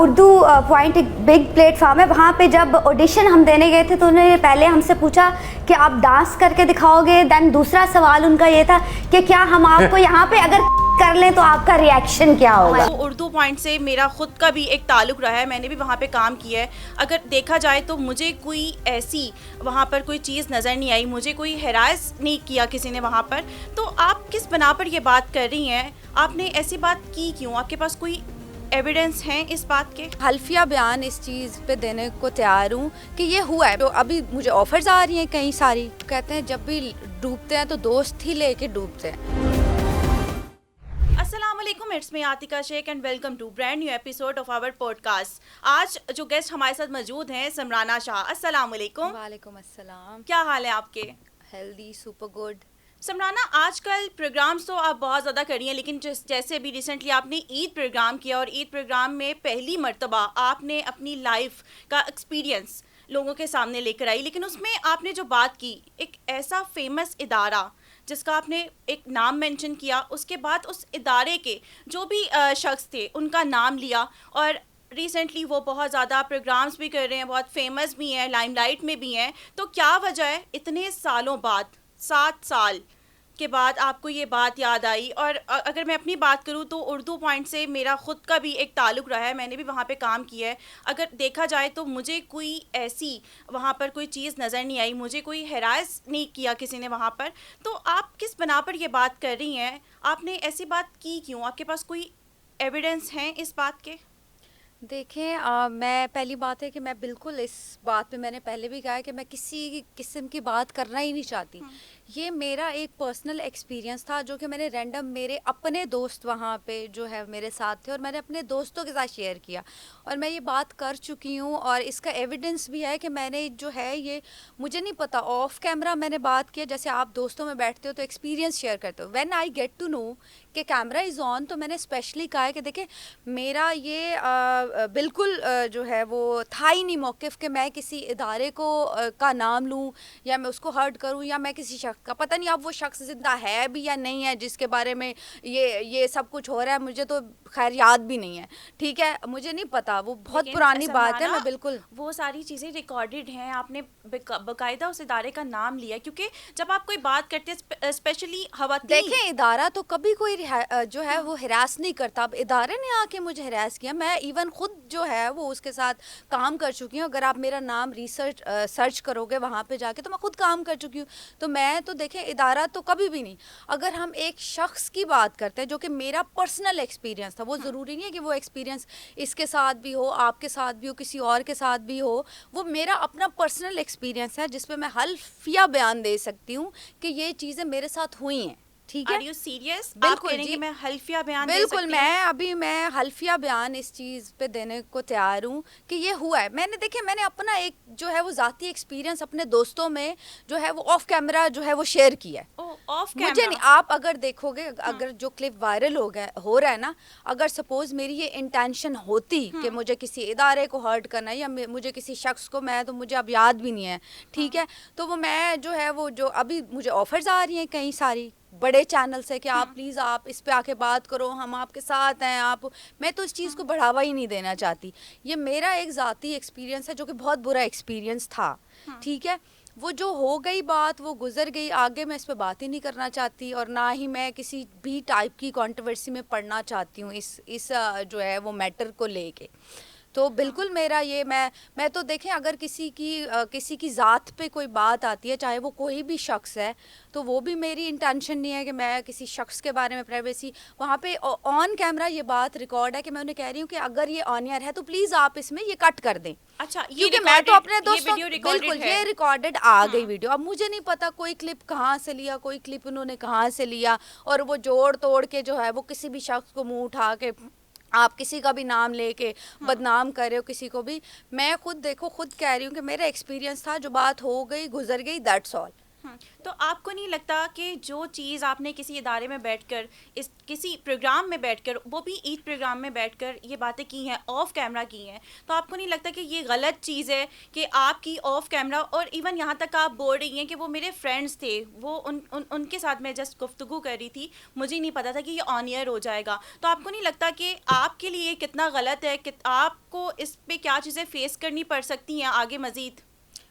Urdu point ایک big plate form ہے. وہاں پہ جب آڈیشن ہم دینے گئے تھے تو انہوں نے پہلے ہم سے پوچھا کہ آپ ڈانس کر کے دکھاؤ گے. دین دوسرا سوال ان کا یہ تھا کہ کیا ہم آپ کو یہاں پہ اگر کر لیں تو آپ کا ریئیکشن کیا ہوگا. اردو پوائنٹ سے میرا خود کا بھی ایک تعلق رہا ہے, میں نے بھی وہاں پہ کام کیا ہے. اگر دیکھا جائے تو مجھے کوئی ایسی وہاں پر کوئی چیز نظر نہیں آئی, مجھے کوئی ہراس نہیں کیا کسی نے وہاں پر. تو آپ کس بنا پر یہ بات کر رہی ہیں؟ آپ نے ایسی بات کی کیوں؟ آپ کے پاس کوئی ایویڈنس ہیں اس بات کے؟ حلفیہ بیان اس چیز پہ دینے کو تیار ہوں کہ یہ ہوا ہے. تو ابھی مجھے آفرز آ رہی ہیں کئی ساری, کہتے ہیں جب بھی ڈوبتے ہیں تو دوست ہی لے کے ڈوبتے ہیں. السلام علیکم, it's me Atika Shaikh and welcome to brand new episode of our podcast. آج جو گیسٹ ہمارے ساتھ موجود ہیں سمرانہ شاہ. السلام علیکم. وعلیکم السلام. کیا حال ہے آپ کے؟ Healthy, super good. سمرانہ, آج کل پروگرامز تو آپ بہت زیادہ کر رہی ہیں, لیکن جیسے ابھی ریسنٹلی آپ نے عید پروگرام کیا اور عید پروگرام میں پہلی مرتبہ آپ نے اپنی لائف کا ایکسپیرینس لوگوں کے سامنے لے کر آئی. لیکن اس میں آپ نے جو بات کی, ایک ایسا فیمس ادارہ جس کا آپ نے ایک نام مینشن کیا, اس کے بعد اس ادارے کے جو بھی شخص تھے ان کا نام لیا, اور ریسنٹلی وہ بہت زیادہ پروگرامز بھی کر رہے ہیں, بہت فیمس بھی ہیں, لائم لائٹ میں بھی ہیں. تو کیا وجہ ہے اتنے سالوں بعد, 7 سال کے بعد آپ کو یہ بات یاد آئی؟ اور اگر میں اپنی بات کروں تو اردو پوائنٹ سے میرا خود کا بھی ایک تعلق رہا ہے, میں نے بھی وہاں پہ کام کیا ہے. اگر دیکھا جائے تو مجھے کوئی ایسی وہاں پر کوئی چیز نظر نہیں آئی, مجھے کوئی ہراس نہیں کیا کسی نے وہاں پر. تو آپ کس بنا پر یہ بات کر رہی ہیں؟ آپ نے ایسی بات کی کیوں؟ آپ کے پاس کوئی ایویڈنس ہیں اس بات کے؟ دیکھیں, میں پہلی بات ہے کہ میں بالکل اس بات پہ, میں نے پہلے بھی کہا ہے کہ میں کسی قسم کی بات کرنا ہی نہیں چاہتی. یہ میرا ایک پرسنل ایکسپیرینس تھا جو کہ میں نے رینڈم, میرے اپنے دوست وہاں پہ جو ہے میرے ساتھ تھے اور میں نے اپنے دوستوں کے ساتھ شیئر کیا, اور میں یہ بات کر چکی ہوں اور اس کا ایویڈنس بھی ہے کہ میں نے جو ہے یہ, مجھے نہیں پتا, آف کیمرہ میں نے بات کیا, جیسے آپ دوستوں میں بیٹھتے ہو تو ایکسپیرینس شیئر کرتے ہو. When I get to know کہ کیمرہ از آن, تو میں نے اسپیشلی کہا ہے کہ دیکھیں میرا یہ بالکل جو ہے وہ تھا ہی نہیں موقف کہ میں کسی ادارے کو کا نام لوں یا میں اس کو ہرٹ کروں یا میں کسی شخص کا, پتہ نہیں اب وہ شخص زندہ ہے بھی یا نہیں ہے جس کے بارے میں یہ سب کچھ ہو رہا ہے, مجھے تو خیر یاد بھی نہیں ہے. ٹھیک ہے, مجھے نہیں پتا, وہ بہت پرانی بات ہے. میں بالکل وہ ساری چیزیں ریکارڈڈ ہیں, آپ نے باقاعدہ اس ادارے کا نام لیا, کیونکہ جب آپ کوئی بات کرتے ہیں اسپیشلی خواتین, دیکھیں ادارہ تو کبھی کوئی جو ہے وہ ہراس نہیں کرتا. اب ادارے نے آ کے مجھے ہراس کیا, میں ایون خود جو ہے وہ اس کے ساتھ کام کر چکی ہوں. اگر آپ میرا نام سرچ کرو گے وہاں پہ جا کے, تو میں خود کام کر چکی ہوں. تو میں تو دیکھیں ادارہ تو کبھی بھی نہیں. اگر ہم ایک شخص کی بات کرتے ہیں جو کہ میرا پرسنل ایکسپیرینس تھا, وہ ضروری نہیں ہے کہ وہ ایکسپیرینس اس کے ساتھ بھی ہو, آپ کے ساتھ بھی ہو, کسی اور کے ساتھ بھی ہو. وہ میرا اپنا پرسنل ایکسپیرینس ہے جس پہ میں حلفیہ بیان دے سکتی ہوں کہ یہ چیزیں میرے ساتھ ہوئی ہیں. ٹھیک ہے, Are you serious? بالکل جی, میں حلفیہ بیان دے بالکل, سکتی میں حلفیہ بیان اس چیز پہ دینے کو تیار ہوں کہ یہ ہوا ہے. میں نے دیکھیں, میں نے اپنا ایک جو ہے وہ ذاتی ایکسپیرینس اپنے دوستوں میں جو ہے وہ آف کیمرہ جو ہے وہ شیئر کیا ہے. مجھے نہیں, آپ اگر دیکھو گے, اگر جو کلپ وائرل ہو رہا ہے نا, اگر سپوز میری یہ انٹینشن ہوتی کہ مجھے کسی ادارے کو ہرٹ کرنا ہے یا مجھے کسی شخص کو, میں تو مجھے اب یاد بھی نہیں ہے, ٹھیک ہے, تو وہ میں جو ہے وہ جو ابھی مجھے آفرز آ رہی ہیں کئی ساری بڑے چینل سے کہ آپ پلیز آپ اس پہ آ کے بات کرو, ہم آپ کے ساتھ ہیں. آپ, میں تو اس چیز کو بڑھاوا ہی نہیں دینا چاہتی. یہ میرا ایک ذاتی ایکسپیرینس ہے جو کہ بہت برا ایکسپیرینس تھا. ٹھیک ہے, وہ جو ہو گئی بات وہ گزر گئی, آگے میں اس پہ بات ہی نہیں کرنا چاہتی, اور نہ ہی میں کسی بھی ٹائپ کی کنٹروورسی میں پڑھنا چاہتی ہوں اس جو ہے وہ میٹر کو لے کے. تو بالکل میرا یہ, میں تو دیکھیں اگر کسی کی ذات پہ کوئی بات آتی ہے, چاہے وہ کوئی بھی شخص ہے, تو وہ بھی میری انٹینشن نہیں ہے کہ میں کسی شخص کے بارے میں پرائیویسی, وہاں پہ آن کیمرہ یہ بات ریکارڈ ہے کہ میں انہیں کہہ رہی ہوں کہ اگر یہ آن ایئر ہے تو پلیز آپ اس میں یہ کٹ کر دیں. اچھا, کیونکہ میں تو اپنے دوستوں, بالکل یہ ریکارڈڈ آ گئی ویڈیو. اب مجھے نہیں پتا کوئی کلپ کہاں سے لیا, کوئی کلپ انہوں نے کہاں سے لیا, اور وہ جوڑ توڑ کے جو ہے وہ کسی بھی شخص کو منہ اٹھا کے آپ کسی کا بھی نام لے کے بدنام کر رہے ہو کسی کو بھی. میں خود دیکھو, خود کہہ رہی ہوں کہ میرا ایکسپیرینس تھا, جو بات ہو گئی گزر گئی, دیٹس آل. تو آپ کو نہیں لگتا کہ جو چیز آپ نے کسی ادارے میں بیٹھ کر کسی پروگرام میں بیٹھ کر وہ بھی عید پروگرام میں بیٹھ کر یہ باتیں کی ہیں آف کیمرہ کی ہیں تو آپ کو نہیں لگتا کہ یہ غلط چیز ہے کہ آپ کی آف کیمرہ اور ایون یہاں تک آپ بول رہی ہیں کہ وہ میرے فرینڈس تھے وہ ان کے ساتھ میں جسٹ گفتگو کر رہی تھی مجھے نہیں پتا تھا کہ یہ آن ایئر ہو جائے گا تو آپ کو نہیں لگتا کہ آپ کے لیے کتنا غلط ہے کہ آپ کو اس پہ کیا چیزیں فیس کرنی پڑ سکتی ہیں آگے مزید؟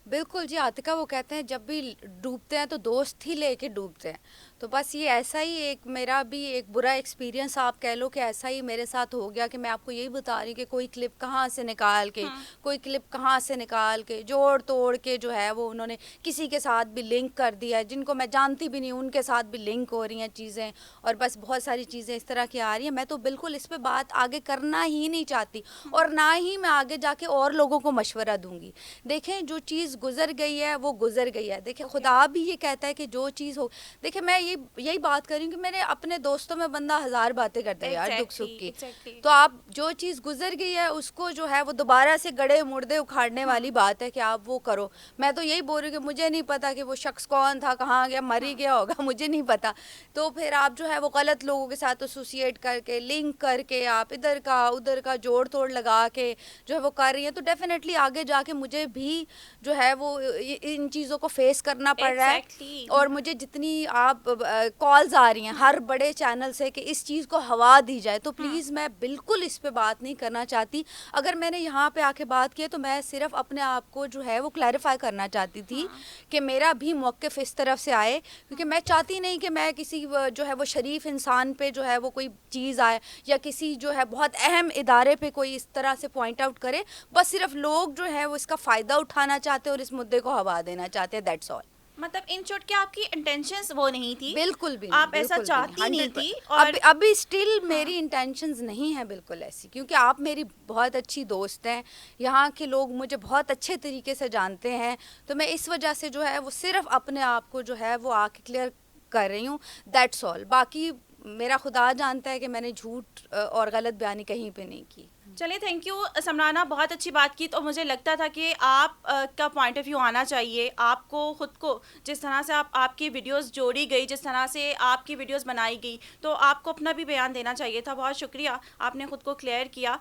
بالکل جی عاطقہ، وہ کہتے ہیں جب بھی ڈوبتے ہیں تو دوست ہی لے کے ڈوبتے ہیں. تو بس یہ ایسا ہی ایک میرا بھی ایک برا ایکسپیرینس آپ کہہ لو کہ ایسا ہی میرے ساتھ ہو گیا کہ میں آپ کو یہی بتا رہی ہوں کہ کوئی کلپ کہاں سے نکال کے کوئی کلپ کہاں سے نکال کے جوڑ توڑ کے جو ہے وہ انہوں نے کسی کے ساتھ بھی لنک کر دیا ہے، جن کو میں جانتی بھی نہیں ان کے ساتھ بھی لنک ہو رہی ہیں چیزیں، اور بس بہت ساری چیزیں اس طرح کی آ رہی ہیں. میں تو بالکل اس پہ بات آگے کرنا ہی نہیں چاہتی اور نہ ہی میں آگے جا کے اور لوگوں کو مشورہ دوں گی. دیکھیں جو چیز گزر گئی ہے وہ گزر گئی ہے. دیکھیں خدا بھی یہ کہتا ہے کہ جو چیز ہو، دیکھیں میں یہی بات کر رہی ہوں کہ میرے اپنے دوستوں میں بندہ ہزار باتیں کرتا ہے یار دکھ سکھ کی. تو آپ جو چیز گزر گئی ہے اس کو جو ہے وہ دوبارہ سے گڑے مردے اکھاڑنے والی بات ہے کہ آپ وہ کرو. میں تو یہی بول رہی ہوں کہ مجھے نہیں پتا کہ وہ شخص کون تھا، کہاں گیا، مر ہی گیا ہوگا، مجھے نہیں پتا. تو پھر آپ جو ہے وہ غلط لوگوں کے ساتھ ایسوسیٹ کر کے لنک کر کے آپ ادھر کا ادھر کا جوڑ توڑ لگا کے جو ہے وہ کر رہی ہیں، تو ڈیفینیٹلی آگے جا کے مجھے بھی جو ہے وہ ان چیزوں کو فیس کرنا پڑ رہا ہے. اور مجھے جتنی آپ کالز آ رہی ہیں ہر بڑے چینل سے کہ اس چیز کو ہوا دی جائے، تو پلیز میں بالکل اس پہ بات نہیں کرنا چاہتی. اگر میں نے یہاں پہ آ کے بات کی تو میں صرف اپنے آپ کو جو ہے وہ کلیریفائی کرنا چاہتی تھی کہ میرا بھی موقف اس طرف سے آئے، کیونکہ میں چاہتی نہیں کہ میں کسی جو ہے وہ شریف انسان پہ جو ہے وہ کوئی چیز آئے یا کسی جو ہے بہت اہم ادارے پہ کوئی اس طرح سے پوائنٹ آؤٹ کرے. بس صرف لوگ جو ہے وہ اس کا فائدہ اٹھانا چاہتے ہیں اور اس مدعے کو ہوا دینا چاہتے ہیں. That's all. مطلب ان شارٹ کہ آپ کی انٹینشنز وہ نہیں تھی، بالکل بھی آپ ایسا چاہتی نہیں تھی. اور ابھی اسٹل میری انٹینشنز نہیں ہیں بالکل ایسی، کیونکہ آپ میری بہت اچھی دوست ہیں، یہاں کے لوگ مجھے بہت اچھے طریقے سے جانتے ہیں، تو میں اس وجہ سے جو ہے وہ صرف اپنے آپ کو جو ہے وہ آ کے کلیئر کر رہی ہوں. That's all. باقی میرا خدا جانتا ہے کہ میں نے جھوٹ اور غلط بیانی کہیں پہ نہیں کی. چلے تھینک یو سمرانہ، بہت اچھی بات کی. تو مجھے لگتا تھا کہ آپ کا پوائنٹ آف ویو آنا چاہیے. آپ کو خود کو جس طرح سے آپ کی ویڈیوز جوڑی گئی، جس طرح سے آپ کی ویڈیوز بنائی گئی، تو آپ کو اپنا بھی بیان دینا چاہیے تھا. بہت شکریہ، آپ نے خود کو کلیئر کیا.